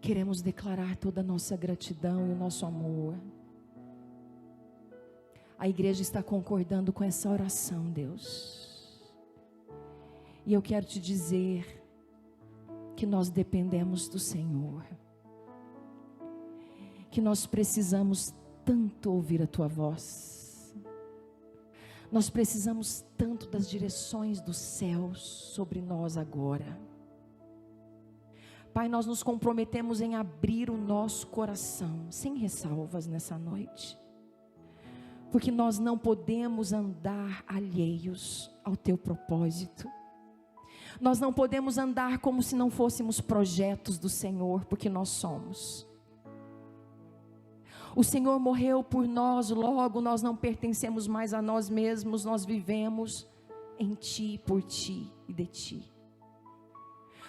queremos declarar toda a nossa gratidão e o nosso amor. A igreja está concordando com essa oração, Deus. E eu quero te dizer que nós dependemos do Senhor. Que nós precisamos tanto ouvir a tua voz. Nós precisamos tanto das direções dos céus sobre nós agora. Pai, nós nos comprometemos em abrir o nosso coração, sem ressalvas nessa noite. Porque nós não podemos andar alheios ao teu propósito. Nós não podemos andar como se não fôssemos projetos do Senhor, porque nós somos. O Senhor morreu por nós, logo nós não pertencemos mais a nós mesmos, nós vivemos em Ti, por Ti e de Ti.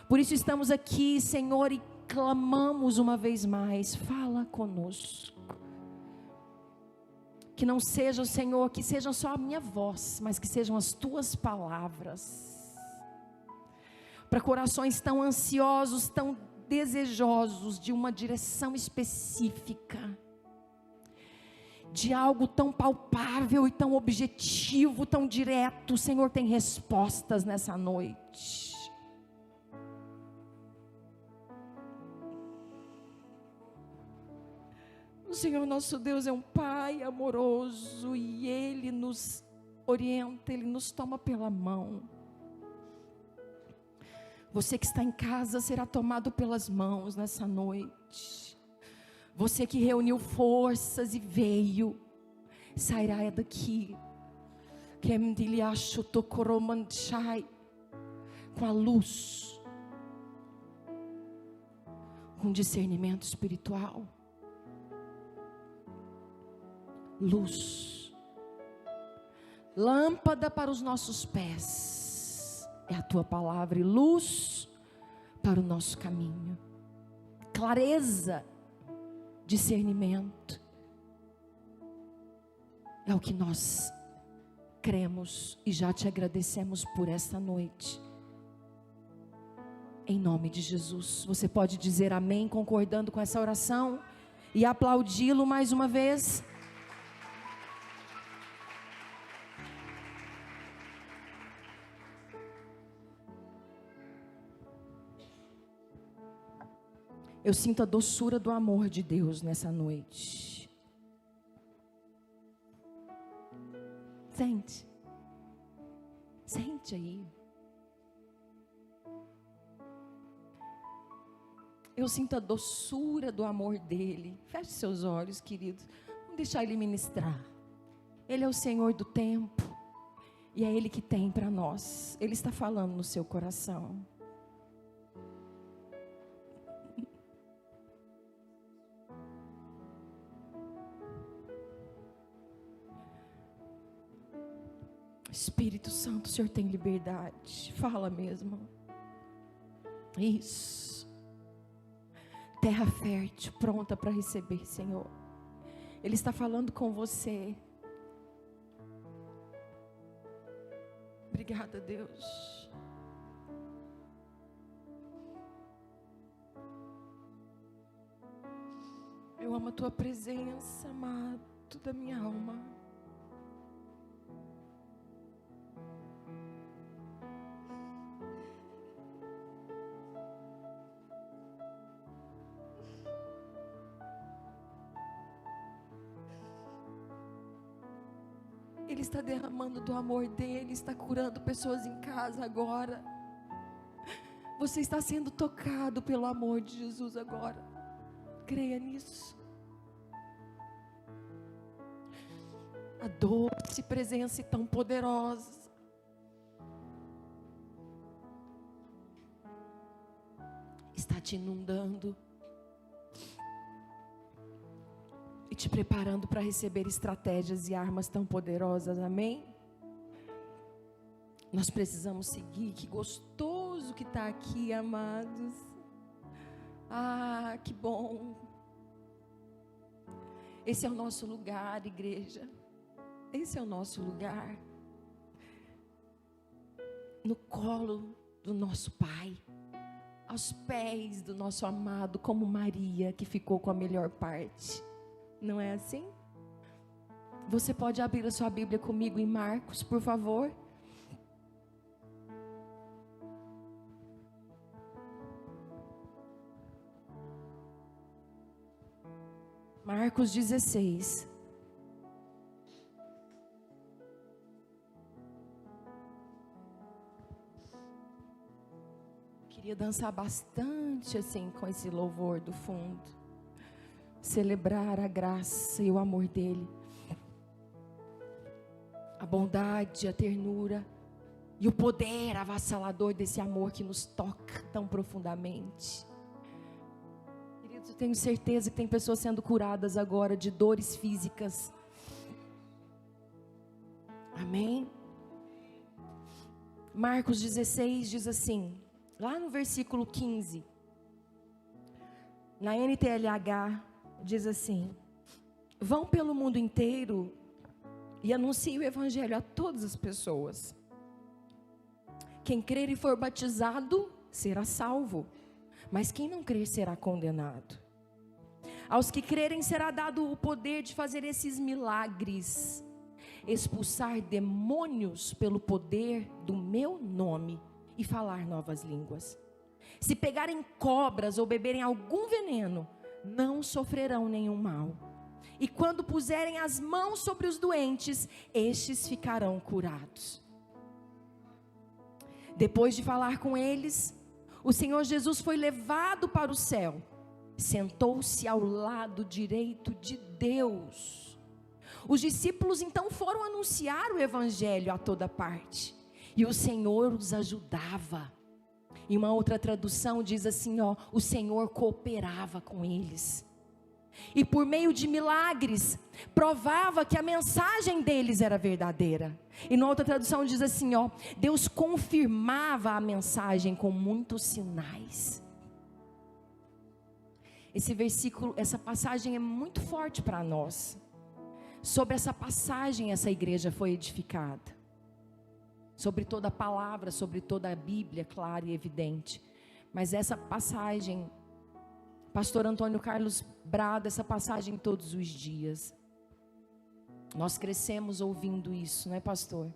Por isso estamos aqui, Senhor, e clamamos uma vez mais, fala conosco. Que não seja, Senhor, que seja só a minha voz, mas que sejam as Tuas palavras. Para corações tão ansiosos, tão desejosos de uma direção específica. De algo tão palpável e tão objetivo, tão direto. O Senhor tem respostas nessa noite. O Senhor nosso Deus é um Pai amoroso e Ele nos orienta, Ele nos toma pela mão. Você que está em casa será tomado pelas mãos nessa noite. Você que reuniu forças e veio, sairá daqui com a luz, com discernimento espiritual. Luz, lâmpada para os nossos pés, é a tua palavra, e luz para o nosso caminho, clareza, discernimento, é o que nós cremos e já te agradecemos por esta noite, em nome de Jesus. Você pode dizer amém, concordando com essa oração, e aplaudi-lo mais uma vez. Eu sinto a doçura do amor de Deus nessa noite. Sente. Sente aí. Eu sinto a doçura do amor dele. Feche seus olhos, queridos. Vamos deixar ele ministrar. Ele é o Senhor do tempo. E é Ele que tem para nós. Ele está falando no seu coração. Espírito Santo, o Senhor tem liberdade. Fala mesmo. Isso. Terra fértil, pronta para receber, Senhor. Ele está falando com você. Obrigada, Deus. Eu amo a tua presença, amado da minha alma. Ele está derramando do amor dele, está curando pessoas em casa agora. Você está sendo tocado pelo amor de Jesus agora. Creia nisso. A doce presença tão poderosa está te inundando e te preparando para receber estratégias e armas tão poderosas, amém? Nós precisamos seguir. Que gostoso que está aqui, amados. Ah, que bom. Esse é o nosso lugar, igreja. Esse é o nosso lugar. No colo do nosso Pai aos pés do nosso amado, como Maria, que ficou com a melhor parte. Não é assim? Você pode abrir a sua Bíblia comigo em Marcos, por favor? Marcos 16. Queria dançar bastante assim com esse louvor do fundo. Celebrar a graça e o amor dele. A bondade, a ternura e o poder avassalador desse amor que nos toca tão profundamente. Queridos, eu tenho certeza que tem pessoas sendo curadas agora de dores físicas. Amém? Marcos 16 diz assim, lá no versículo 15, na NTLH, diz assim: vão pelo mundo inteiro e anunciem o evangelho a todas as pessoas. Quem crer e for batizado será salvo, mas quem não crer será condenado. Aos que crerem será dado o poder de fazer esses milagres, expulsar demônios pelo poder do meu nome e falar novas línguas. Se pegarem cobras ou beberem algum veneno, não sofrerão nenhum mal. E quando puserem as mãos sobre os doentes, estes ficarão curados. Depois de falar com eles, o Senhor Jesus foi levado para o céu, sentou-se ao lado direito de Deus. Os discípulos então foram anunciar o evangelho a toda parte, e o Senhor os ajudava. Em uma outra tradução diz assim, o Senhor cooperava com eles. E por meio de milagres, provava que a mensagem deles era verdadeira. E na outra tradução diz assim, Deus confirmava a mensagem com muitos sinais. Esse versículo, essa passagem é muito forte para nós. Sobre essa passagem, essa igreja foi edificada. Sobre toda a palavra, sobre toda a Bíblia, clara e evidente. Mas essa passagem, pastor Antônio Carlos brada essa passagem todos os dias. Nós crescemos ouvindo isso, não é, pastor?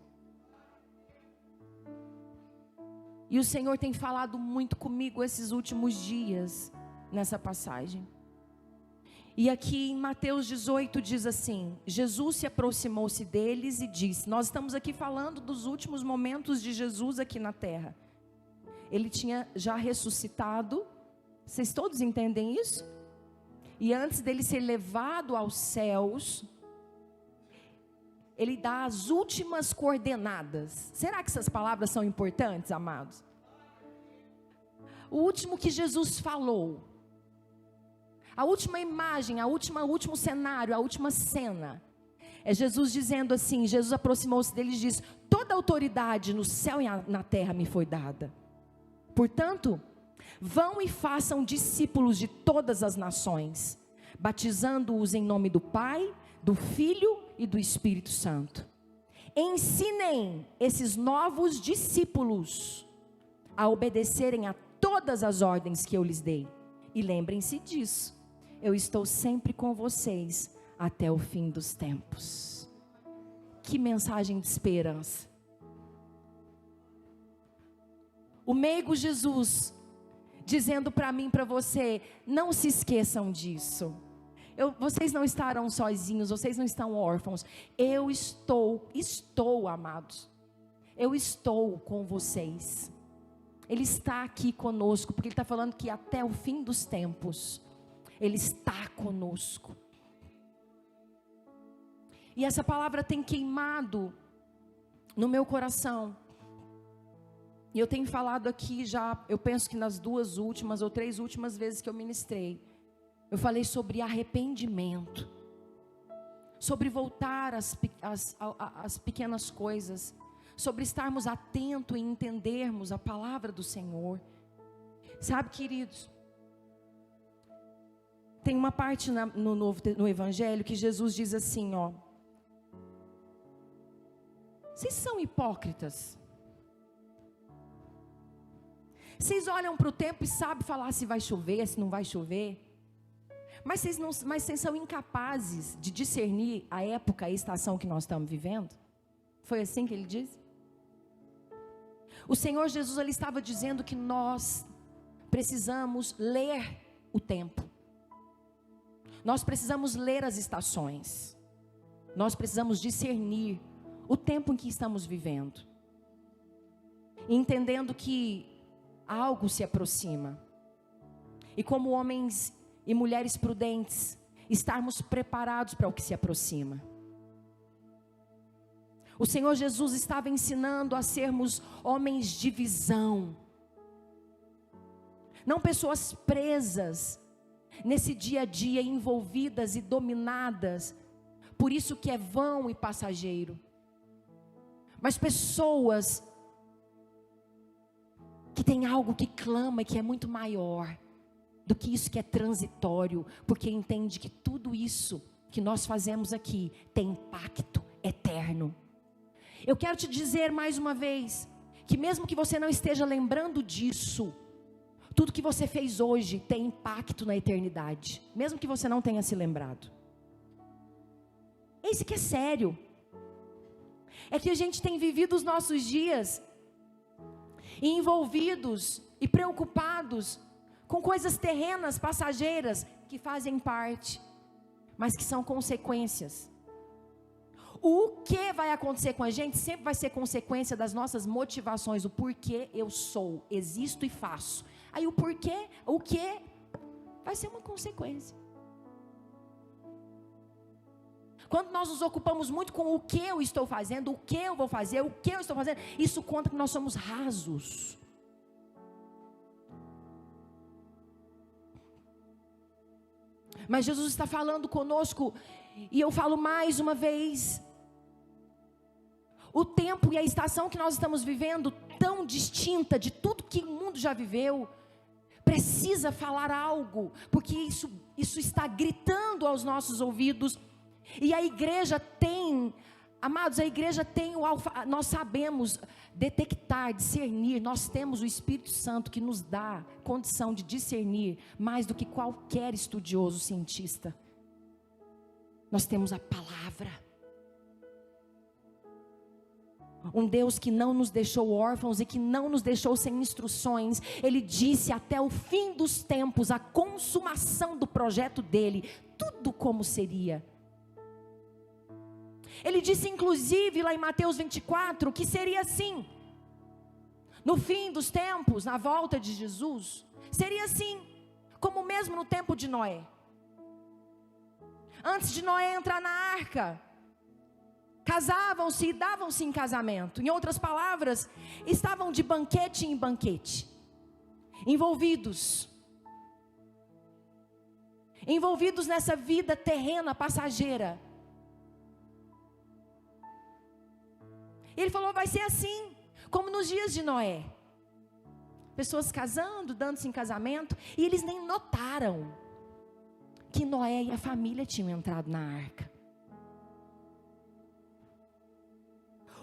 E o Senhor tem falado muito comigo esses últimos dias, nessa passagem. E aqui em Mateus 18 diz assim: Jesus se aproximou-se deles e disse, nós estamos aqui falando dos últimos momentos de Jesus aqui na terra. Ele tinha já ressuscitado, vocês todos entendem isso? E antes dele ser levado aos céus, ele dá as últimas coordenadas. Será que essas palavras são importantes, amados? O último que Jesus falou, a última imagem, o último cenário, a última cena, é Jesus dizendo assim, Jesus aproximou-se deles e disse, toda autoridade no céu e na terra me foi dada. Portanto, vão e façam discípulos de todas as nações, batizando-os em nome do Pai, do Filho e do Espírito Santo. Ensinem esses novos discípulos a obedecerem a todas as ordens que eu lhes dei. E lembrem-se disso, eu estou sempre com vocês até o fim dos tempos. Que mensagem de esperança. O meigo Jesus dizendo para mim, para você, não se esqueçam disso. Vocês não estarão sozinhos, vocês não estão órfãos. Eu estou, amados. Eu estou com vocês. Ele está aqui conosco, porque Ele está falando que até o fim dos tempos, Ele está conosco. E essa palavra tem queimado no meu coração. E eu tenho falado aqui já, eu penso que nas 2 últimas ou 3 últimas vezes que eu ministrei, eu falei sobre arrependimento, sobre voltar às pequenas coisas, sobre estarmos atentos e entendermos a palavra do Senhor. Sabe, queridos, tem uma parte no Evangelho que Jesus diz assim, vocês são hipócritas. Vocês olham para o tempo e sabem falar se vai chover, se não vai chover. Mas vocês são incapazes de discernir a época, a estação que nós estamos vivendo. Foi assim que ele disse? O Senhor Jesus, ele estava dizendo que nós precisamos ler o tempo. Nós precisamos ler as estações. Nós precisamos discernir o tempo em que estamos vivendo. Entendendo que algo se aproxima. E como homens e mulheres prudentes, estarmos preparados para o que se aproxima. O Senhor Jesus estava ensinando a sermos homens de visão. Não pessoas presas nesse dia a dia, envolvidas e dominadas por isso que é vão e passageiro. Mas pessoas que têm algo que clama e que é muito maior do que isso que é transitório, porque entende que tudo isso que nós fazemos aqui tem impacto eterno. Eu quero te dizer mais uma vez, que mesmo que você não esteja lembrando disso, tudo que você fez hoje tem impacto na eternidade, mesmo que você não tenha se lembrado. Isso que é sério. É que a gente tem vivido os nossos dias envolvidos e preocupados com coisas terrenas, passageiras, que fazem parte, mas que são consequências. O que vai acontecer com a gente sempre vai ser consequência das nossas motivações, o porquê eu sou, existo e faço. Aí o porquê, o que, vai ser uma consequência. Quando nós nos ocupamos muito com o que eu estou fazendo, o que eu vou fazer, o que eu estou fazendo, isso conta que nós somos rasos. Mas Jesus está falando conosco, e eu falo mais uma vez, o tempo e a estação que nós estamos vivendo, tão distinta de tudo que o mundo já viveu, precisa falar algo, porque isso está gritando aos nossos ouvidos. E a igreja tem, amados, a igreja tem nós sabemos detectar, discernir, nós temos o Espírito Santo que nos dá condição de discernir mais do que qualquer estudioso cientista. Nós temos a palavra. Um Deus que não nos deixou órfãos e que não nos deixou sem instruções. Ele disse até o fim dos tempos, a consumação do projeto dele, tudo como seria. Ele disse inclusive lá em Mateus 24, que seria assim. No fim dos tempos, na volta de Jesus, seria assim, como mesmo no tempo de Noé. Antes de Noé entrar na arca, casavam-se e davam-se em casamento. Em outras palavras, estavam de banquete em banquete, envolvidos nessa vida terrena, passageira. Ele falou, vai ser assim, como nos dias de Noé. Pessoas casando, dando-se em casamento, e eles nem notaram que Noé e a família tinham entrado na arca.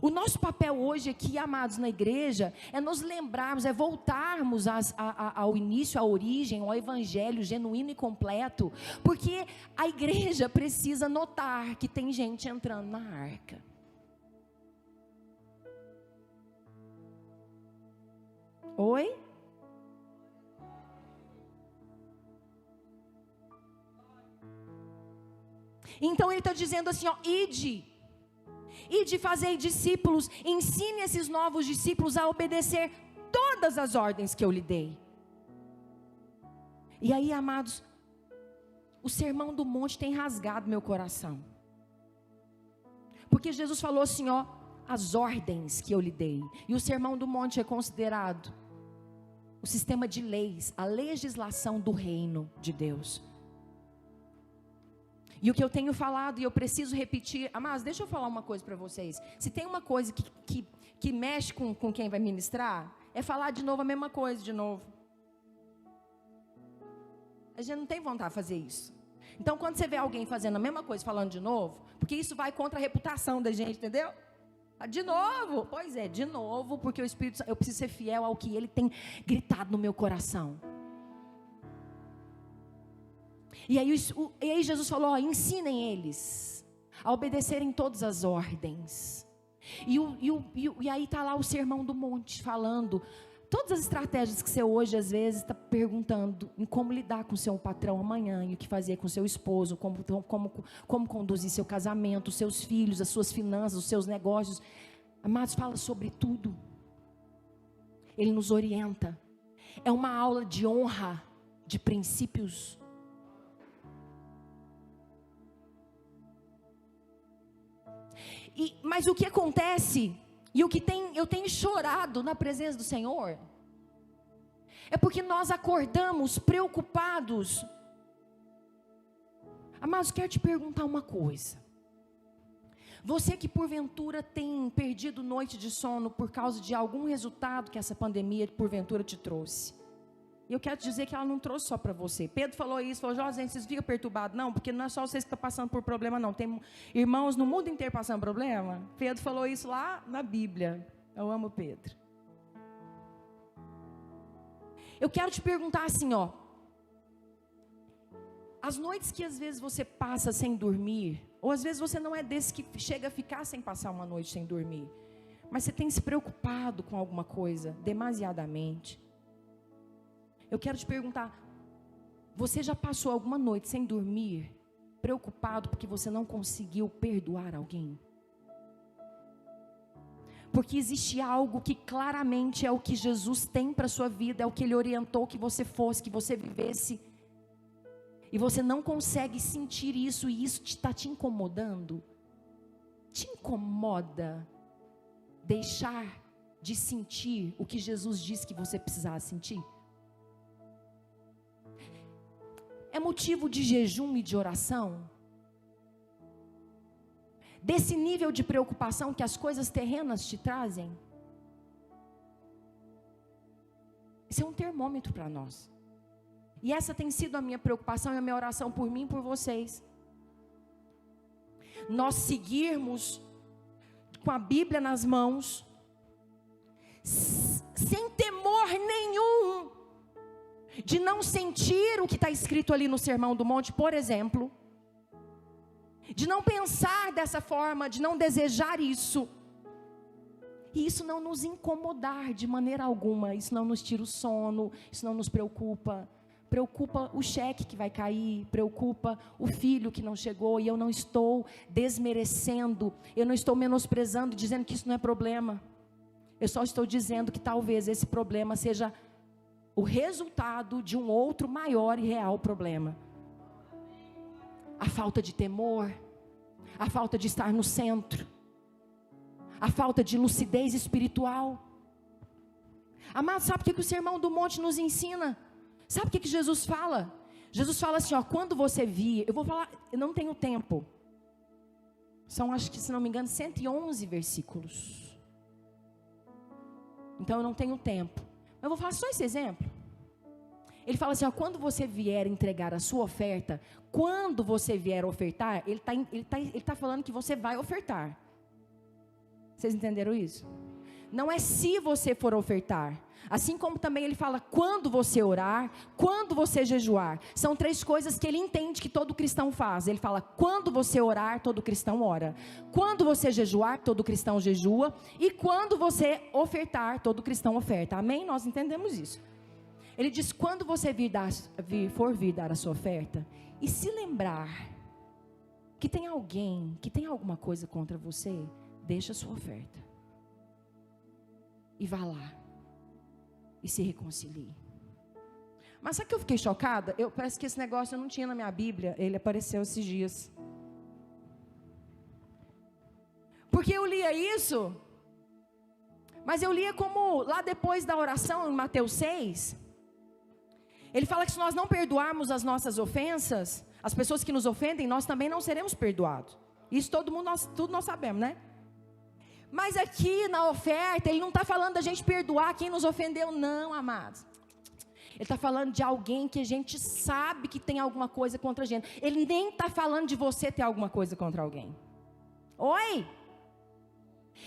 O nosso papel hoje aqui, amados, na igreja, é nos lembrarmos, é voltarmos ao início, à origem, ao evangelho genuíno e completo, porque a igreja precisa notar que tem gente entrando na arca. Oi? Então ele está dizendo assim, ó, ide fazer discípulos, ensine esses novos discípulos a obedecer todas as ordens que eu lhe dei. E aí, amados, o sermão do monte tem rasgado meu coração, porque Jesus falou assim, ó, as ordens que eu lhe dei, e o sermão do monte é considerado o sistema de leis, a legislação do reino de Deus. E o que eu tenho falado, e eu preciso repetir, amados, deixa eu falar uma coisa para vocês. Se tem uma coisa que mexe com quem vai ministrar, é falar de novo a mesma coisa de novo. A gente não tem vontade de fazer isso. Então quando você vê alguém fazendo a mesma coisa, falando de novo, porque isso vai contra a reputação da gente, entendeu? De novo? Pois é, de novo, porque o Espírito Santo, eu preciso ser fiel ao que Ele tem gritado no meu coração. E aí Jesus falou, ensinem eles a obedecerem todas as ordens. E aí está lá o Sermão do Monte, falando todas as estratégias que você hoje às vezes está perguntando, em como lidar com o seu patrão amanhã, e o que fazer com o seu esposo, como conduzir seu casamento, os seus filhos, as suas finanças, os seus negócios. Amados, fala sobre tudo. Ele nos orienta. É uma aula de honra, de princípios. Mas o que acontece, e o que eu tenho chorado na presença do Senhor, é porque nós acordamos preocupados. Amados, quero te perguntar uma coisa. Você que porventura tem perdido noite de sono por causa de algum resultado que essa pandemia porventura te trouxe. E eu quero te dizer que ela não trouxe só para você. Pedro falou isso, falou, gente, vocês ficam perturbados, não, porque não é só vocês que estão passando por problema, não. Tem irmãos no mundo inteiro passando problema. Pedro falou isso lá na Bíblia. Eu amo Pedro. Eu quero te perguntar assim, ó. As noites que às vezes você passa sem dormir, ou às vezes você não é desse que chega a ficar sem passar uma noite sem dormir, mas você tem se preocupado com alguma coisa, demasiadamente. Eu quero te perguntar, você já passou alguma noite sem dormir, preocupado porque você não conseguiu perdoar alguém? Porque existe algo que claramente é o que Jesus tem para a sua vida, é o que Ele orientou que você fosse, que você vivesse, e você não consegue sentir isso, e isso está te incomodando? Te incomoda deixar de sentir o que Jesus disse que você precisava sentir? É motivo de jejum e de oração? Desse nível de preocupação que as coisas terrenas te trazem? Isso é um termômetro para nós. E essa tem sido a minha preocupação e a minha oração por mim e por vocês. Nós seguirmos com a Bíblia nas mãos, sem temor nenhum de não sentir o que está escrito ali no Sermão do Monte, por exemplo, de não pensar dessa forma, de não desejar isso, e isso não nos incomodar de maneira alguma, isso não nos tira o sono, isso não nos preocupa o cheque que vai cair, preocupa o filho que não chegou, e eu não estou desmerecendo, eu não estou menosprezando, dizendo que isso não é problema, eu só estou dizendo que talvez esse problema seja o resultado de um outro maior e real problema. A falta de temor, a falta de estar no centro, a falta de lucidez espiritual. Amado, sabe o que o Sermão do Monte nos ensina? Sabe o que Jesus fala? Jesus fala assim, ó, quando você vir, eu vou falar, eu não tenho tempo. São, acho que se não me engano, 111 versículos. Então eu não tenho tempo. Eu vou falar só esse exemplo. Ele fala assim, ó, quando você vier entregar a sua oferta, quando você vier ofertar, ele tá falando que você vai ofertar. Vocês entenderam isso? Não é se você for ofertar. Assim como também ele fala quando você orar, quando você jejuar. São três coisas que ele entende que todo cristão faz. Ele fala quando você orar, todo cristão ora. Quando você jejuar, todo cristão jejua. E quando você ofertar, todo cristão oferta. Amém? Nós entendemos isso. Ele diz quando você for vir dar a sua oferta, e se lembrar que tem alguém, que tem alguma coisa contra você, deixa a sua oferta. E vá lá. E se reconcilie. Mas sabe que eu fiquei chocada? Parece que esse negócio eu não tinha na minha Bíblia. Ele apareceu esses dias. Porque eu lia isso, mas eu lia como lá depois da oração em Mateus 6. Ele fala que se nós não perdoarmos as nossas ofensas, as pessoas que nos ofendem, nós também não seremos perdoados. Isso tudo nós sabemos, né? Mas aqui na oferta, ele não está falando da gente perdoar quem nos ofendeu, não, amados. Ele está falando de alguém que a gente sabe que tem alguma coisa contra a gente. Ele nem está falando de você ter alguma coisa contra alguém. Oi?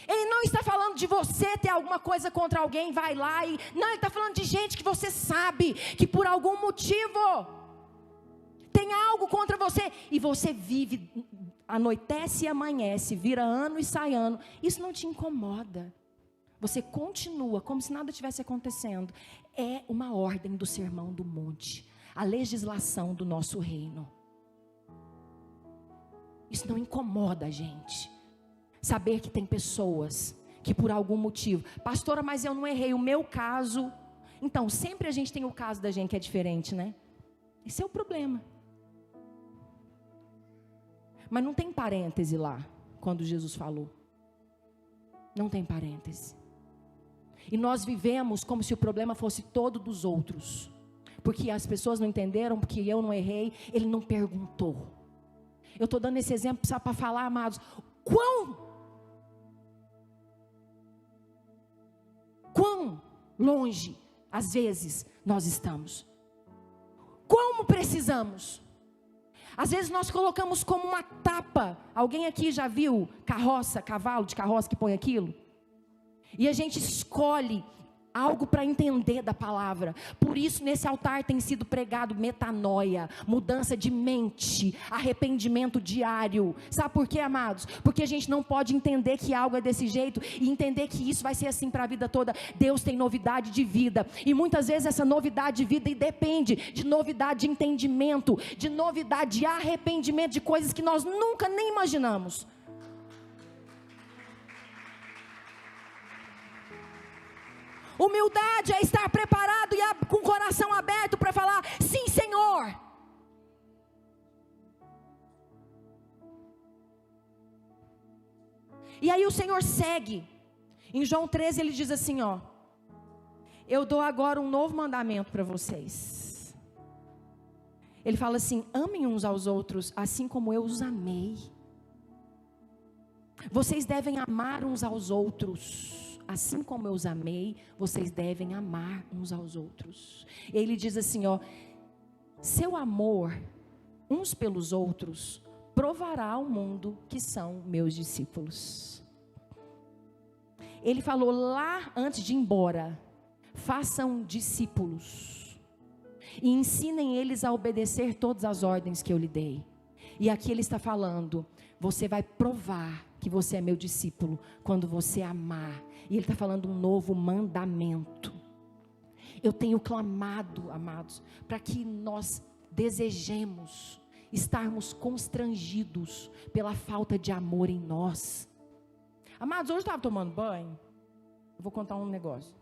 Ele não está falando de você ter alguma coisa contra alguém, vai lá e... Não, ele está falando de gente que você sabe que por algum motivo tem algo contra você. E você vive, anoitece e amanhece, vira ano e sai ano. Isso não te incomoda. Você continua como se nada tivesse acontecendo. É uma ordem do Sermão do Monte. A legislação do nosso reino. Isso não incomoda a gente. Saber que tem pessoas que por algum motivo, pastora, mas eu não errei, o meu caso. Então, sempre a gente tem o caso da gente que é diferente, né? Esse é o problema. Mas não tem parêntese lá, quando Jesus falou. Não tem parêntese. E nós vivemos como se o problema fosse todo dos outros. Porque as pessoas não entenderam, porque eu não errei, ele não perguntou. Eu estou dando esse exemplo só para falar, amados, quão longe, às vezes, nós estamos. Como precisamos. Às vezes nós colocamos como uma tapa. Alguém aqui já viu carroça, cavalo de carroça que põe aquilo? E a gente escolhe algo para entender da palavra. Por isso nesse altar tem sido pregado metanoia, mudança de mente, arrependimento diário. Sabe por quê, amados? Porque a gente não pode entender que algo é desse jeito e entender que isso vai ser assim para a vida toda. Deus tem novidade de vida. E muitas vezes essa novidade de vida depende de novidade de entendimento, de novidade de arrependimento de coisas que nós nunca nem imaginamos. Humildade é estar preparado e com o coração aberto para falar, sim, Senhor. E aí o Senhor segue. Em João 13 ele diz assim, ó: eu dou agora um novo mandamento para vocês. Ele fala assim, amem uns aos outros, assim como eu os amei. Vocês devem amar uns aos outros. Assim como eu os amei, vocês devem amar uns aos outros. Ele diz assim, ó: seu amor uns pelos outros provará ao mundo que são meus discípulos. Ele falou lá antes de ir embora, façam discípulos e ensinem eles a obedecer todas as ordens que eu lhe dei. E aqui ele está falando, você vai provar que você é meu discípulo quando você amar. E ele está falando um novo mandamento. Eu tenho clamado, amados, para que nós desejemos estarmos constrangidos pela falta de amor em nós. Amados, hoje eu estava tomando banho. Eu vou contar um negócio.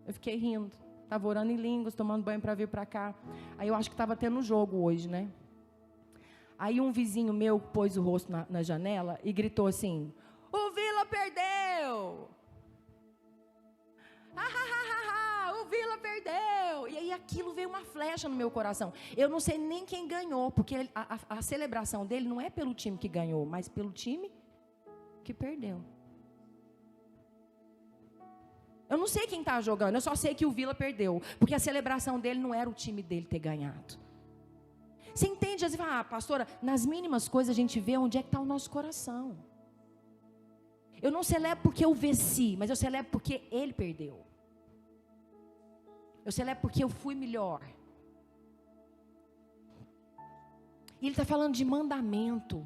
Eu fiquei rindo. Estava orando em línguas, tomando banho para vir para cá. Aí eu acho que estava tendo jogo hoje, né? Aí um vizinho meu pôs o rosto na janela e gritou assim, o Vila perdeu! O Vila perdeu! E aí aquilo veio uma flecha no meu coração. Eu não sei nem quem ganhou, porque a celebração dele não é pelo time que ganhou, mas pelo time que perdeu. Eu não sei quem está jogando, eu só sei que o Vila perdeu, porque a celebração dele não era o time dele ter ganhado. Você entende? Você fala, pastora, nas mínimas coisas a gente vê onde é que está o nosso coração. Eu não celebro porque eu venci, mas eu celebro porque ele perdeu. Eu celebro porque eu fui melhor. E ele está falando de mandamento.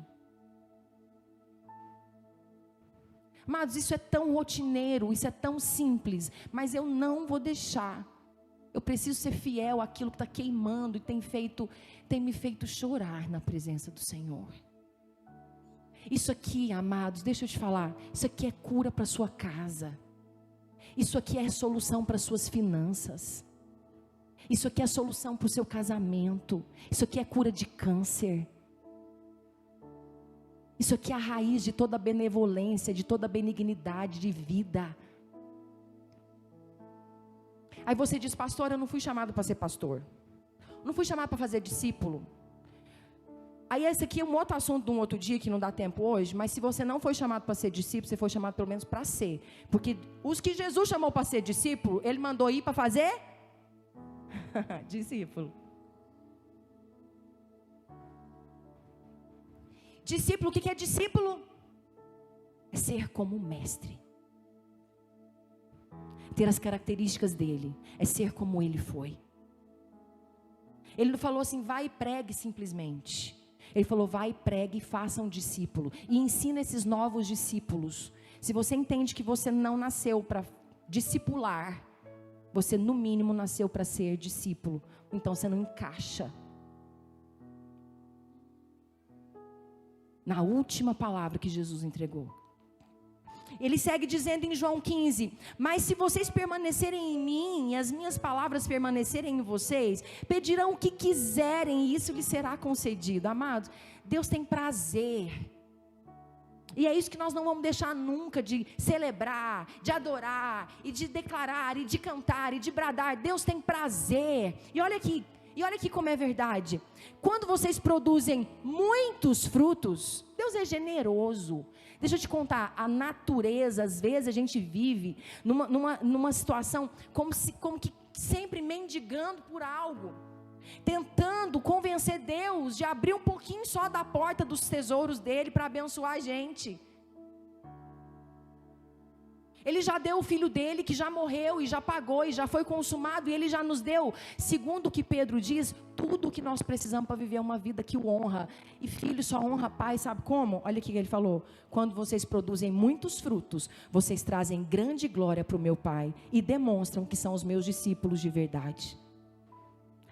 Amados, isso é tão rotineiro, isso é tão simples, mas eu não vou deixar. Eu preciso ser fiel àquilo que está queimando e tem me feito chorar na presença do Senhor. Isso aqui, amados, deixa eu te falar, isso aqui é cura para sua casa. Isso aqui é solução para suas finanças. Isso aqui é solução para o seu casamento. Isso aqui é cura de câncer. Isso aqui é a raiz de toda benevolência, de toda benignidade de vida. Aí você diz, pastor, eu não fui chamado para ser pastor. Não fui chamado para fazer discípulo. Aí esse aqui é um outro assunto de um outro dia, que não dá tempo hoje. Mas se você não foi chamado para ser discípulo, você foi chamado pelo menos para ser. Porque os que Jesus chamou para ser discípulo, Ele mandou ir para fazer discípulo. Discípulo, o que é discípulo? é ser como o mestre. Ter as características dele, é ser como ele foi. Ele não falou assim, vai e pregue simplesmente. Ele falou, vai e pregue e faça um discípulo. E ensina esses novos discípulos. Se você entende que você não nasceu para discipular, você no mínimo nasceu para ser discípulo. Então você não encaixa na última palavra que Jesus entregou. Ele segue dizendo em João 15, mas se vocês permanecerem em mim, e as minhas palavras permanecerem em vocês, pedirão o que quiserem, e isso lhes será concedido. Amados, Deus tem prazer, e é isso que nós não vamos deixar nunca, de celebrar, de adorar, e de declarar, e de cantar, e de bradar. Deus tem prazer. E olha aqui como é verdade. Quando vocês produzem muitos frutos, Deus é generoso. Deixa eu te contar, a natureza, às vezes a gente vive numa situação como que sempre mendigando por algo, tentando convencer Deus de abrir um pouquinho só da porta dos tesouros dele para abençoar a gente. Ele já deu o filho dele que já morreu e já pagou e já foi consumado, e ele já nos deu, segundo o que Pedro diz, tudo o que nós precisamos para viver uma vida que o honra. E filho só honra pai, sabe como? Olha o que ele falou: quando vocês produzem muitos frutos, vocês trazem grande glória para o meu pai e demonstram que são os meus discípulos de verdade.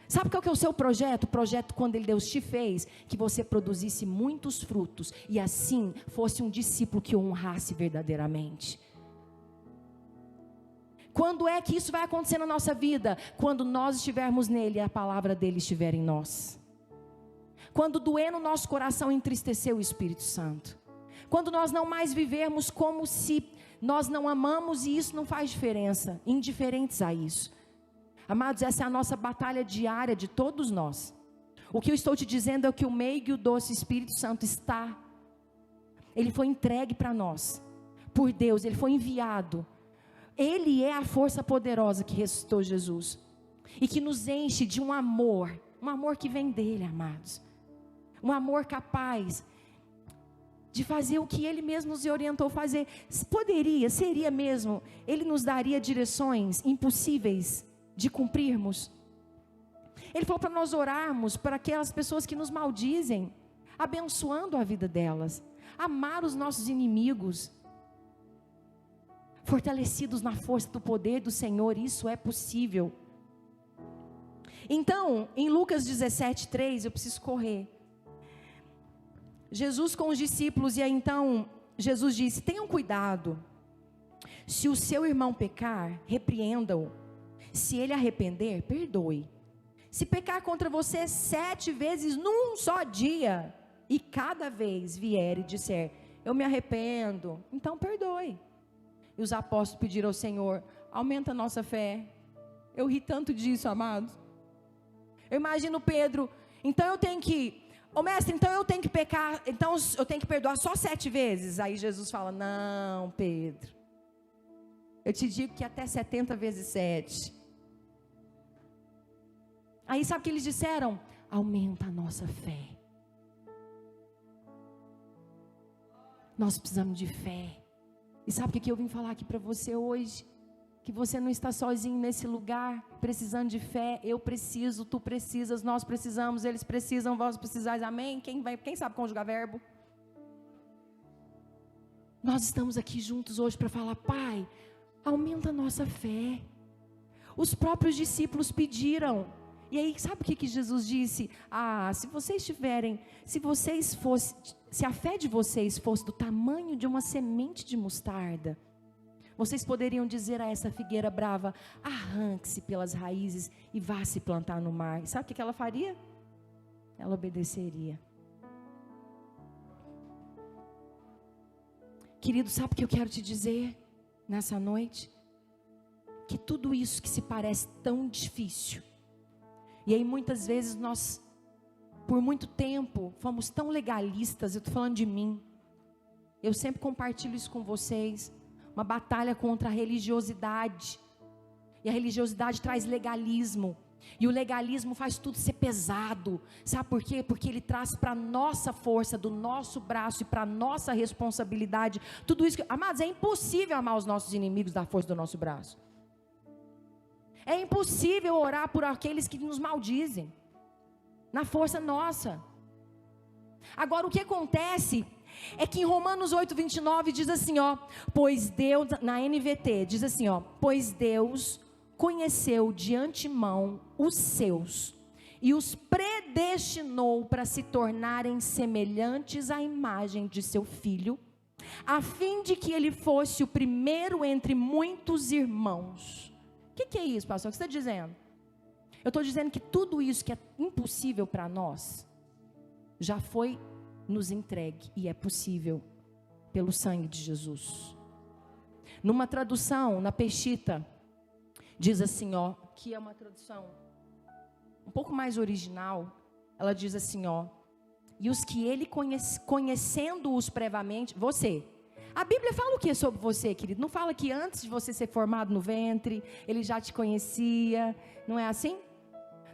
Sabe qual que é o seu projeto? O projeto, quando Deus te fez, que você produzisse muitos frutos e assim fosse um discípulo que o honrasse verdadeiramente. Quando é que isso vai acontecer na nossa vida? Quando nós estivermos nele e a palavra dele estiver em nós. Quando doer no nosso coração entristecer o Espírito Santo. Quando nós não mais vivermos como se nós não amamos e isso não faz diferença, indiferentes a isso. Amados, essa é a nossa batalha diária de todos nós. O que eu estou te dizendo é que o meigo e o doce Espírito Santo está. Ele foi entregue para nós, por Deus, ele foi enviado. Ele é a força poderosa que ressuscitou Jesus. E que nos enche de um amor que vem dele, amados. Um amor capaz de fazer o que ele mesmo nos orientou a fazer. Seria mesmo, ele nos daria direções impossíveis de cumprirmos. Ele falou para nós orarmos para aquelas pessoas que nos maldizem, abençoando a vida delas. Amar os nossos inimigos, fortalecidos na força do poder do Senhor, isso é possível. Então, em Lucas 17:3, eu preciso correr. Jesus com os discípulos, e aí então, Jesus disse, tenham cuidado, se o seu irmão pecar, repreenda-o, se ele arrepender, perdoe. Se pecar contra você 7 vezes num só dia, e cada vez vier e disser, eu me arrependo, então perdoe. E os apóstolos pediram ao Senhor, aumenta a nossa fé. Eu ri tanto disso, amados. Eu imagino Pedro, então eu tenho que, mestre, então eu tenho que pecar, então eu tenho que perdoar só 7 vezes. Aí Jesus fala, não, Pedro, eu te digo que até 70 vezes 7. Aí sabe o que eles disseram? Aumenta a nossa fé. Nós precisamos de fé. E sabe o que eu vim falar aqui para você hoje? Que você não está sozinho nesse lugar, precisando de fé. Eu preciso, tu precisas, nós precisamos, eles precisam, vós precisais, amém? Quem sabe conjugar verbo? Nós estamos aqui juntos hoje para falar, Pai, aumenta a nossa fé. Os próprios discípulos pediram. E aí, sabe o que Jesus disse? Se a fé de vocês fosse do tamanho de uma semente de mostarda, vocês poderiam dizer a essa figueira brava, arranque-se pelas raízes e vá se plantar no mar. E sabe o que ela faria? Ela obedeceria. Querido, sabe o que eu quero te dizer nessa noite? Que tudo isso que se parece tão difícil, e aí muitas vezes nós, por muito tempo, fomos tão legalistas. Eu estou falando de mim. Eu sempre compartilho isso com vocês. Uma batalha contra a religiosidade. E a religiosidade traz legalismo. E o legalismo faz tudo ser pesado. Sabe por quê? Porque ele traz para a nossa força, do nosso braço e para a nossa responsabilidade, tudo isso. Amados, é impossível amar os nossos inimigos da força do nosso braço. É impossível orar por aqueles que nos maldizem, na força nossa. Agora, o que acontece é que em Romanos 8:29 diz assim, ó, pois Deus, na NVT, diz assim, ó, pois Deus conheceu de antemão os seus e os predestinou para se tornarem semelhantes à imagem de seu filho, a fim de que ele fosse o primeiro entre muitos irmãos. O que é isso, pastor? O que você está dizendo? Eu estou dizendo que tudo isso que é impossível para nós, já foi nos entregue e é possível pelo sangue de Jesus. Numa tradução, na Peshitta, diz assim, ó, que é uma tradução um pouco mais original, ela diz assim, ó, e os que ele conhecendo-os previamente, você, a Bíblia fala o que sobre você, querido? Não fala que antes de você ser formado no ventre, ele já te conhecia, não é assim?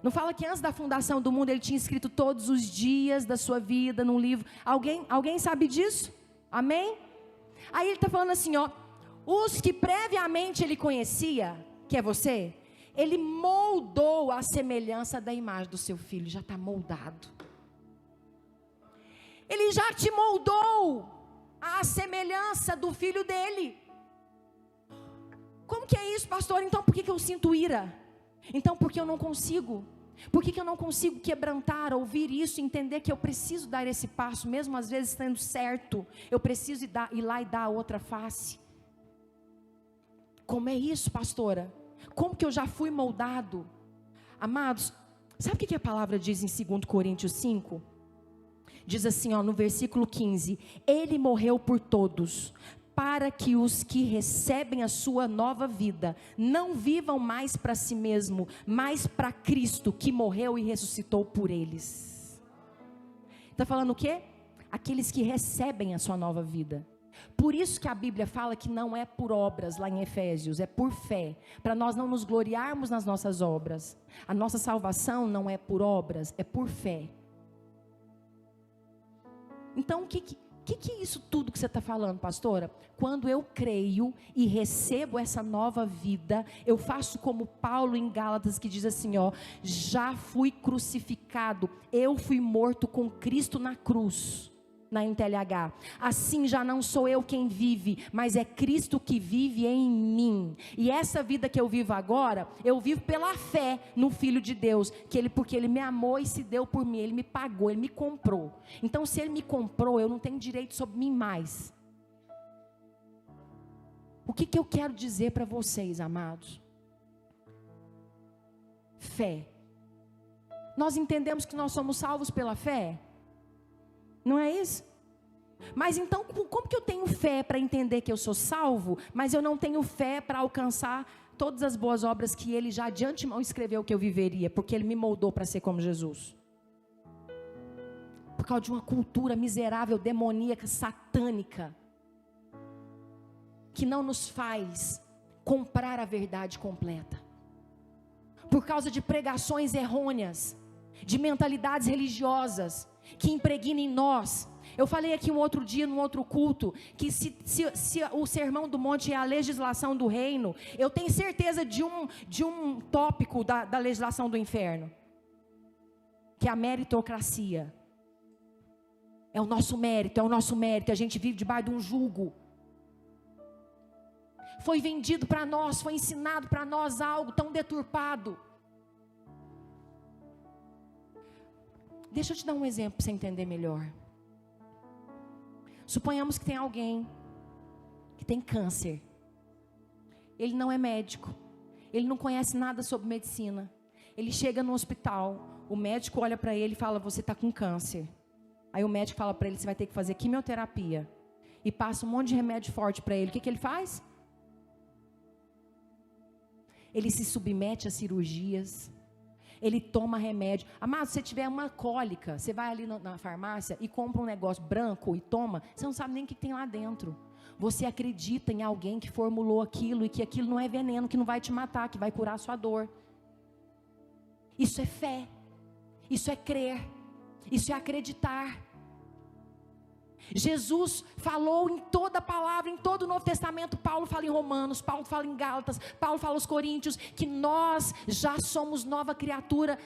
Não fala que antes da fundação do mundo, ele tinha escrito todos os dias da sua vida num livro? Alguém sabe disso? Amém? Aí ele está falando assim, ó, os que previamente ele conhecia, que é você, ele moldou a semelhança da imagem do seu filho, já está moldado. Ele já te moldou a semelhança do filho dele. Como que é isso, pastor? Então por que eu sinto ira? Então por que eu não consigo? Por que eu não consigo quebrantar, ouvir isso, entender que eu preciso dar esse passo, mesmo às vezes estando certo, eu preciso ir lá e dar a outra face? Como é isso, pastora? Como que eu já fui moldado? Amados, sabe o que a palavra diz em 2 Coríntios 5? Diz assim, ó, no versículo 15: ele morreu por todos, para que os que recebem a sua nova vida não vivam mais para si mesmo, mas para Cristo, que morreu e ressuscitou por eles. Está falando o quê? Aqueles que recebem a sua nova vida. Por isso que a Bíblia fala que não é por obras, lá em Efésios, é por fé, para nós não nos gloriarmos nas nossas obras. A nossa salvação não é por obras, é por fé. Então o que é isso tudo que você está falando, pastora? Quando eu creio e recebo essa nova vida, eu faço como Paulo em Gálatas, que diz assim, ó, já fui crucificado, eu fui morto com Cristo na cruz, na NTLH, assim já não sou eu quem vive, mas é Cristo que vive em mim, e essa vida que eu vivo agora, eu vivo pela fé no Filho de Deus, porque Ele me amou e se deu por mim, Ele me pagou, Ele me comprou. Então se Ele me comprou, eu não tenho direito sobre mim mais. O que eu quero dizer para vocês, amados? Fé. Nós entendemos que nós somos salvos pela fé? Não é isso? Mas então, como que eu tenho fé para entender que eu sou salvo, mas eu não tenho fé para alcançar todas as boas obras que Ele já de antemão escreveu que eu viveria, porque Ele me moldou para ser como Jesus? Por causa de uma cultura miserável, demoníaca, satânica, que não nos faz comprar a verdade completa. Por causa de pregações errôneas, de mentalidades religiosas, que impregna em nós. Eu falei aqui um outro dia, num outro culto, que se o Sermão do Monte é a legislação do reino, eu tenho certeza de um tópico da legislação do inferno, que é a meritocracia. É o nosso mérito, a gente vive debaixo de um jugo. Foi vendido para nós, foi ensinado para nós algo tão deturpado. Deixa eu te dar um exemplo para você entender melhor. Suponhamos que tem alguém que tem câncer. Ele não é médico. Ele não conhece nada sobre medicina. Ele chega no hospital. O médico olha para ele e fala, você está com câncer. Aí o médico fala para ele, você vai ter que fazer quimioterapia. E passa um monte de remédio forte para ele. O que ele faz? Ele se submete a cirurgias. Ele toma remédio. Amado, se você tiver uma cólica, você vai ali na farmácia e compra um negócio branco e toma, você não sabe nem o que tem lá dentro. Você acredita em alguém que formulou aquilo e que aquilo não é veneno, que não vai te matar, que vai curar a sua dor. Isso é fé, isso é crer, isso é acreditar. Jesus falou em toda a palavra, em todo o Novo Testamento. Paulo fala em Romanos, Paulo fala em Gálatas, Paulo fala aos Coríntios, que nós já somos nova criatura.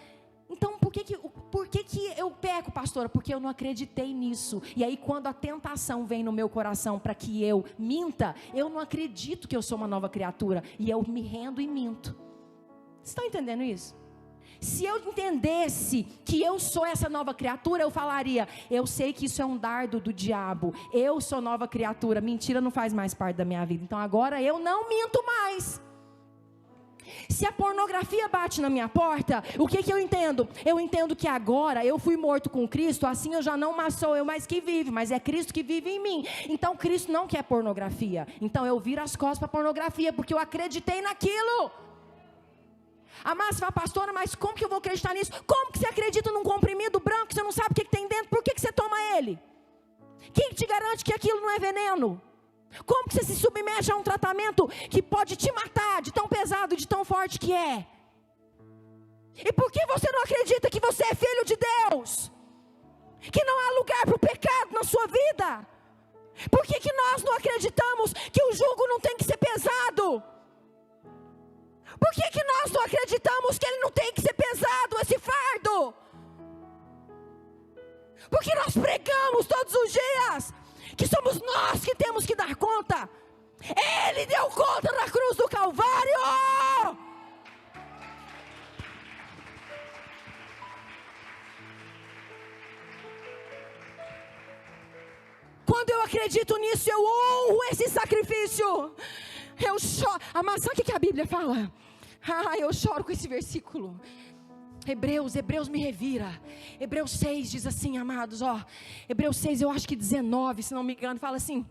Então por que eu peco, pastora? Porque eu não acreditei nisso. E aí quando a tentação vem no meu coração para que eu minta, eu não acredito que eu sou uma nova criatura, e eu me rendo e minto. Vocês estão entendendo isso? Se eu entendesse que eu sou essa nova criatura, eu falaria: eu sei que isso é um dardo do diabo, eu sou nova criatura, mentira não faz mais parte da minha vida, então agora eu não minto mais. Se a pornografia bate na minha porta, o que eu entendo? Eu entendo que agora eu fui morto com Cristo, assim eu já não mais sou eu mais que vive, mas é Cristo que vive em mim. Então Cristo não quer pornografia, então eu viro as costas para a pornografia, porque eu acreditei naquilo. A Márcia fala: pastora, mas como que eu vou acreditar nisso? Como que você acredita num comprimido branco, você não sabe o que tem dentro, por que você toma ele? Quem te garante que aquilo não é veneno? Como que você se submete a um tratamento que pode te matar, de tão pesado, de tão forte que é? E por que você não acredita que você é filho de Deus? Que não há lugar para o pecado na sua vida? Por que nós não acreditamos que o jugo não tem que ser pesado? Por que nós não acreditamos que ele não tem que ser pesado, esse fardo? Porque nós pregamos todos os dias que somos nós que temos que dar conta. Ele deu conta na cruz do Calvário. Quando eu acredito nisso, eu honro esse sacrifício. Eu choro. Mas sabe o que a Bíblia fala? Eu choro com esse versículo. Hebreus me revira. Hebreus 6 diz assim, amados, Hebreus 6, eu acho que 19, se não me engano, fala assim: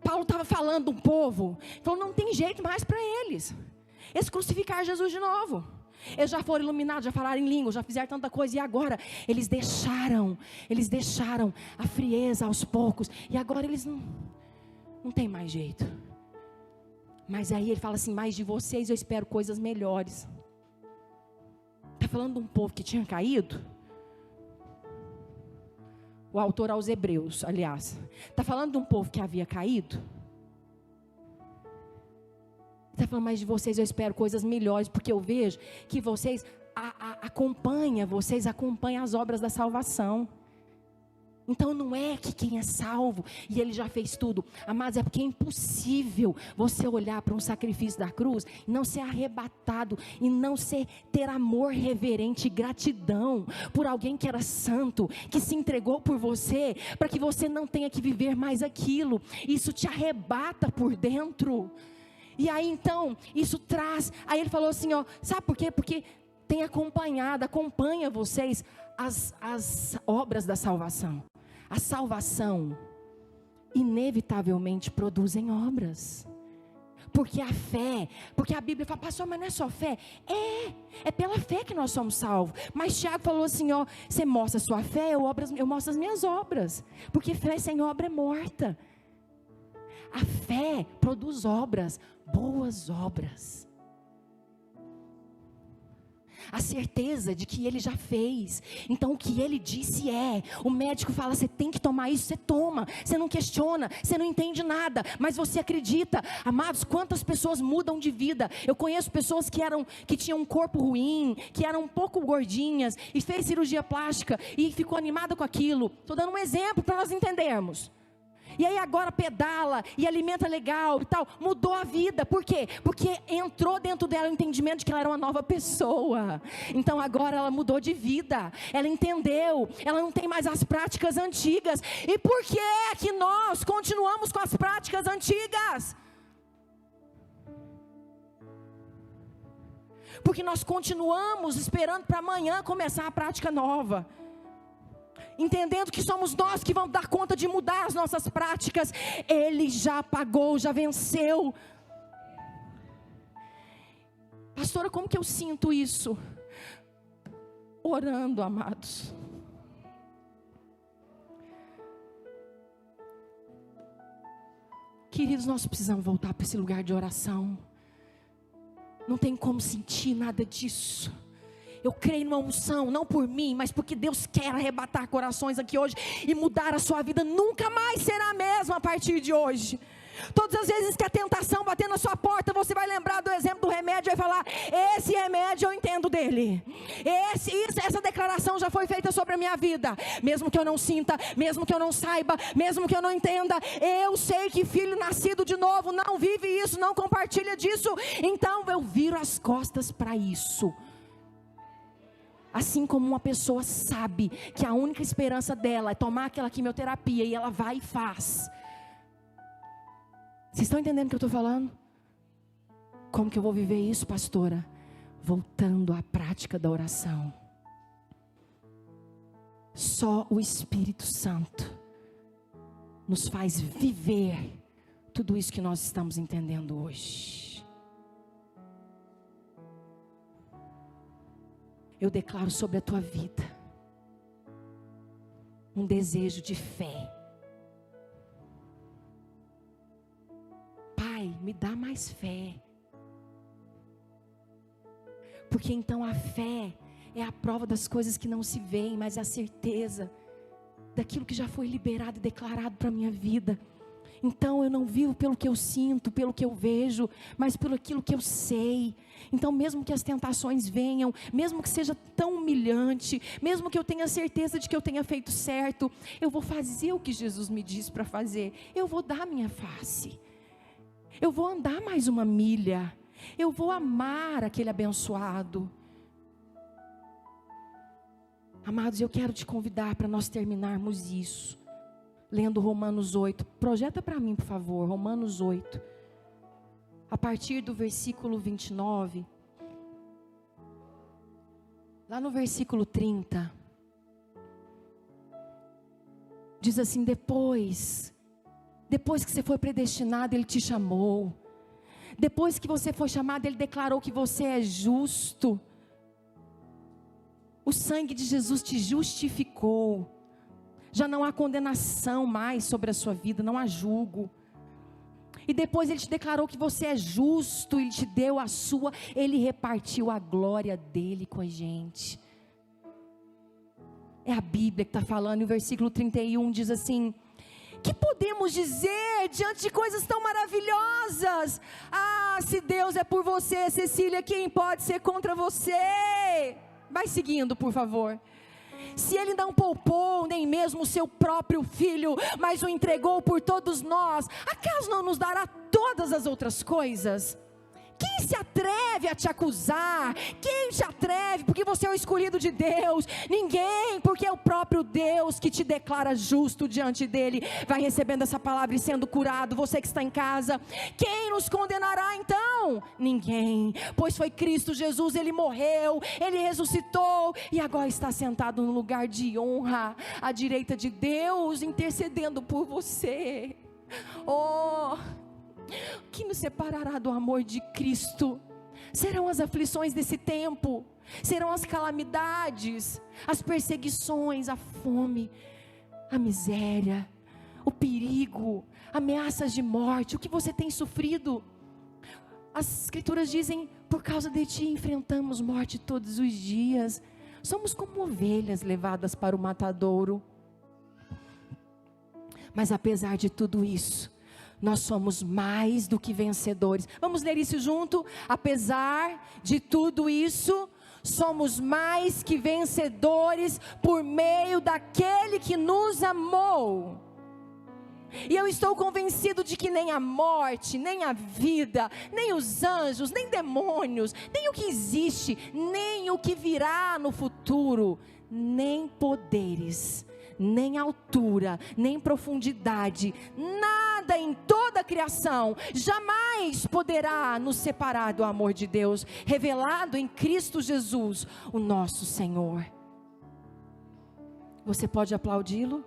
Paulo estava falando de um povo, falou: não tem jeito mais para eles crucificar Jesus de novo. Eles já foram iluminados, já falaram em língua, já fizeram tanta coisa, e agora eles deixaram a frieza aos poucos, e agora eles não tem mais jeito. Mas aí ele fala assim: mas de vocês eu espero coisas melhores. Está falando de um povo que tinha caído. O autor aos Hebreus, aliás, está falando de um povo que havia caído. Está falando: mas de vocês eu espero coisas melhores, porque eu vejo que vocês acompanham as obras da salvação. Então não é que quem é salvo e ele já fez tudo, amados, é porque é impossível você olhar para um sacrifício da cruz e não ser arrebatado, e não ter amor reverente e gratidão por alguém que era santo, que se entregou por você, para que você não tenha que viver mais aquilo. Isso te arrebata por dentro. E aí então, isso traz, aí ele falou assim, sabe por quê? Porque acompanha vocês as obras da salvação. A salvação inevitavelmente produzem obras. Porque a fé, porque a Bíblia fala: pastor, mas não é só fé? É pela fé que nós somos salvos. Mas Tiago falou assim, você mostra a sua fé, eu mostro as minhas obras. Porque fé sem obra é morta. A fé produz obras, boas obras. A certeza de que ele já fez. Então o que ele disse o médico fala: você tem que tomar isso, você toma, você não questiona, você não entende nada, mas você acredita. Amados, quantas pessoas mudam de vida? Eu conheço pessoas que tinham um corpo ruim, que eram um pouco gordinhas, e fez cirurgia plástica, e ficou animada com aquilo. Estou dando um exemplo para nós entendermos. E aí agora pedala e alimenta legal e tal, mudou a vida. Por quê? Porque entrou dentro dela o entendimento de que ela era uma nova pessoa. Então agora ela mudou de vida, ela entendeu, ela não tem mais as práticas antigas. E por que é que nós continuamos com as práticas antigas? Porque nós continuamos esperando para amanhã começar a prática nova, entendendo que somos nós que vamos dar conta de mudar as nossas práticas. Ele já pagou, já venceu. Pastora, como que eu sinto isso? Orando, amados. Queridos, nós precisamos voltar para esse lugar de oração. Não tem como sentir nada disso Eu creio numa unção, não por mim, mas porque Deus quer arrebatar corações aqui hoje e mudar a sua vida. Nunca mais será a mesma a partir de hoje. Todas as vezes que a tentação bater na sua porta, você vai lembrar do exemplo do remédio e vai falar: esse remédio eu entendo dele. Essa declaração já foi feita sobre a minha vida. Mesmo que eu não sinta, mesmo que eu não saiba, mesmo que eu não entenda, eu sei que filho nascido de novo não vive isso, não compartilha disso. Então eu viro as costas para isso. Assim como uma pessoa sabe que a única esperança dela é tomar aquela quimioterapia e ela vai e faz. Vocês estão entendendo o que eu estou falando? Como que eu vou viver isso, pastora? Voltando à prática da oração. Só o Espírito Santo nos faz viver tudo isso que nós estamos entendendo hoje. Eu declaro sobre a tua vida um desejo de fé. Pai, me dá mais fé. Porque então a fé é a prova das coisas que não se veem, mas é a certeza daquilo que já foi liberado e declarado para a minha vida. Então eu não vivo pelo que eu sinto, pelo que eu vejo, mas pelo aquilo que eu sei. Então mesmo que as tentações venham, mesmo que seja tão humilhante, mesmo que eu tenha certeza de que eu tenha feito certo, eu vou fazer o que Jesus me disse para fazer. Eu vou dar minha face. Eu vou andar mais uma milha. Eu vou amar aquele abençoado. Amados, eu quero te convidar para nós terminarmos isso lendo Romanos 8. Projeta para mim, por favor, Romanos 8. A partir do versículo 29. Lá no versículo 30. Diz assim: depois que você foi predestinado, Ele te chamou. Depois que você foi chamado, Ele declarou que você é justo. O sangue de Jesus te justificou. Já não há condenação mais sobre a sua vida, não há julgo. E depois Ele te declarou que você é justo, Ele te deu a sua, Ele repartiu a glória dEle com a gente. É a Bíblia que está falando, e o versículo 31 diz assim: que podemos dizer diante de coisas tão maravilhosas? Ah, se Deus é por você, Cecília, quem pode ser contra você? Vai seguindo, por favor. Se Ele não poupou nem mesmo o seu próprio Filho, mas o entregou por todos nós, acaso não nos dará todas as outras coisas? Quem se atreve a te acusar? Quem te atreve? Porque você é o escolhido de Deus. Ninguém, porque é o próprio Deus que te declara justo diante dEle. Vai recebendo essa palavra e sendo curado. Você que está em casa, quem nos condenará então? Ninguém, pois foi Cristo Jesus. Ele morreu, Ele ressuscitou e agora está sentado no lugar de honra à direita de Deus, intercedendo por você. Oh, que nos separará do amor de Cristo? Serão as aflições desse tempo, serão as calamidades, as perseguições, a fome, a miséria, o perigo, ameaças de morte. O que você tem sofrido? As escrituras dizem: por causa de ti enfrentamos morte todos os dias. Somos como ovelhas levadas para o matadouro. Mas apesar de tudo isso, nós somos mais do que vencedores. Vamos ler isso junto? Apesar de tudo isso, somos mais que vencedores por meio daquele que nos amou. E eu estou convencido de que nem a morte, nem a vida, nem os anjos, nem demônios, nem o que existe, nem o que virá no futuro, nem poderes, nem altura, nem profundidade, nada em toda a criação jamais poderá nos separar do amor de Deus, revelado em Cristo Jesus, o nosso Senhor. Você pode aplaudi-lo?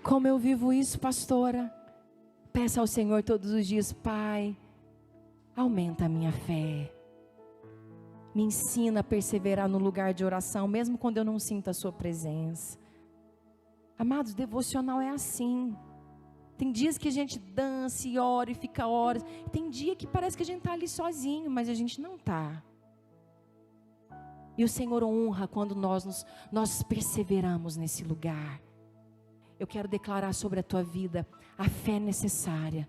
Como eu vivo isso, pastora? Peça ao Senhor todos os dias: Pai, aumenta a minha fé. Me ensina a perseverar no lugar de oração, mesmo quando eu não sinto a sua presença. Amados, devocional é assim. Tem dias que a gente dança e ora e fica horas. Tem dia que parece que a gente está ali sozinho, mas a gente não está. E o Senhor honra quando nós perseveramos nesse lugar. Eu quero declarar sobre a tua vida a fé necessária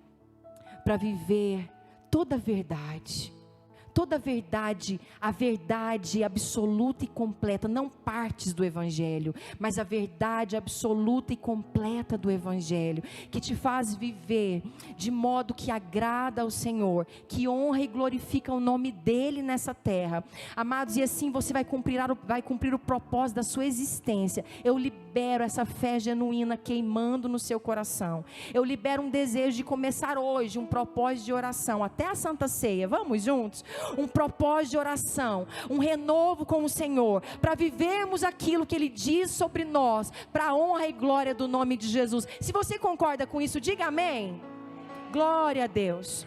para viver toda a verdade. Toda a verdade, a verdade absoluta e completa, não partes do Evangelho, mas a verdade absoluta e completa do Evangelho, que te faz viver de modo que agrada ao Senhor, que honra e glorifica o nome dEle nessa terra. Amados, e assim você vai cumprir o propósito da sua existência. Eu libero essa fé genuína queimando no seu coração. Eu libero um desejo de começar hoje, um propósito de oração, até a Santa Ceia. Vamos juntos? Um propósito de oração, um renovo com o Senhor, para vivermos aquilo que Ele diz sobre nós, para a honra e glória do nome de Jesus. Se você concorda com isso, diga amém. Glória a Deus.